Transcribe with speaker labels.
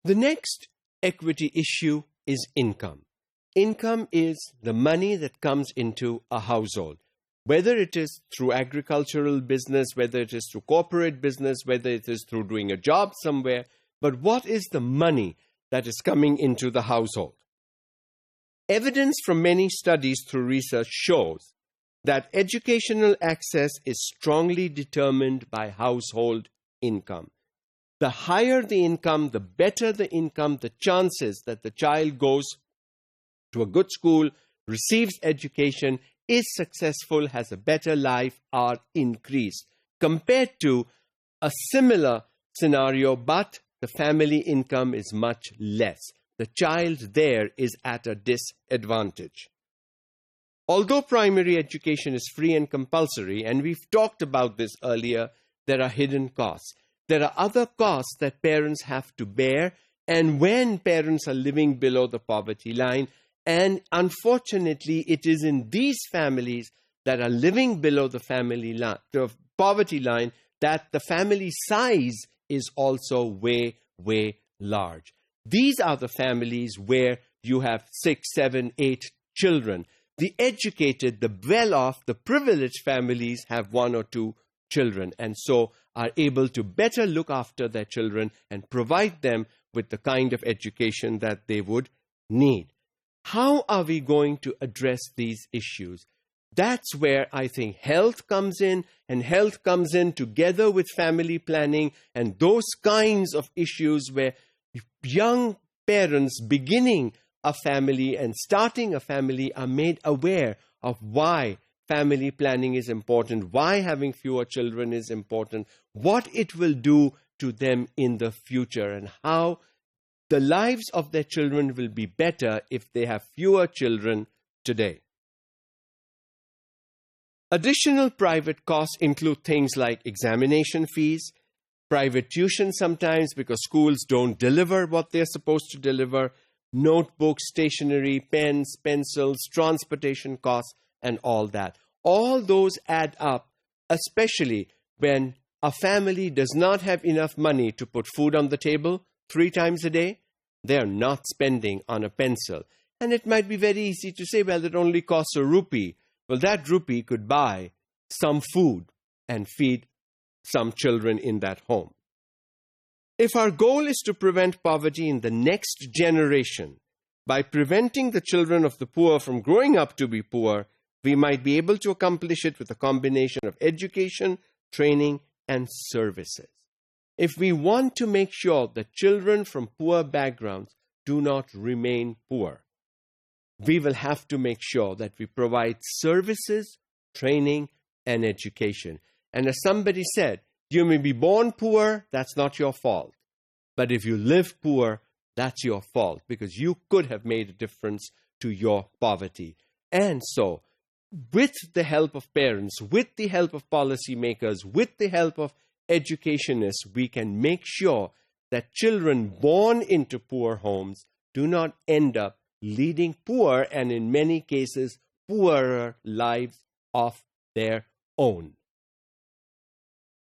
Speaker 1: The next equity issue is income. Income is the money that comes into a household, whether it is through agricultural business, whether it is through corporate business, whether it is through doing a job somewhere. But what is the money that is coming into the household? Evidence from many studies through research shows that educational access is strongly determined by household income. The higher the income, the better the income, the chances that the child goes to a good school, receives education, is successful, has a better life, are increased compared to a similar scenario, but the family income is much less. The child there is at a disadvantage. Although primary education is free and compulsory, and we've talked about this earlier, there are hidden costs. There are other costs that parents have to bear, and when parents are living below the poverty line, and unfortunately, it is in these families that are living below the poverty line that the family size is also way, way large. These are the families where you have 6, 7, 8 children. The educated, the well-off, the privileged families have 1 or 2 children, and so are able to better look after their children and provide them with the kind of education that they would need. How are we going to address these issues? That's where I think health comes in, and health comes in together with family planning and those kinds of issues where young parents beginning a family and starting a family are made aware of why family planning is important, why having fewer children is important, what it will do to them in the future, and how the lives of their children will be better if they have fewer children today. Additional private costs include things like examination fees, private tuition sometimes because schools don't deliver what they're supposed to deliver, notebooks, stationery, pens, pencils, transportation costs, and all that. All those add up, especially when a family does not have enough money to put food on the table 3 times a day. They're not spending on a pencil. And it might be very easy to say, well, it only costs a rupee. Well, that rupee could buy some food and feed some children in that home. If our goal is to prevent poverty in the next generation, by preventing the children of the poor from growing up to be poor, we might be able to accomplish it with a combination of education, training, and services. If we want to make sure that children from poor backgrounds do not remain poor, we will have to make sure that we provide services, training, and education. And as somebody said, you may be born poor, that's not your fault. But if you live poor, that's your fault, because you could have made a difference to your poverty. And so, with the help of parents, with the help of policymakers, with the help of educationists, we can make sure that children born into poor homes do not end up leading poor, and in many cases, poorer lives of their own.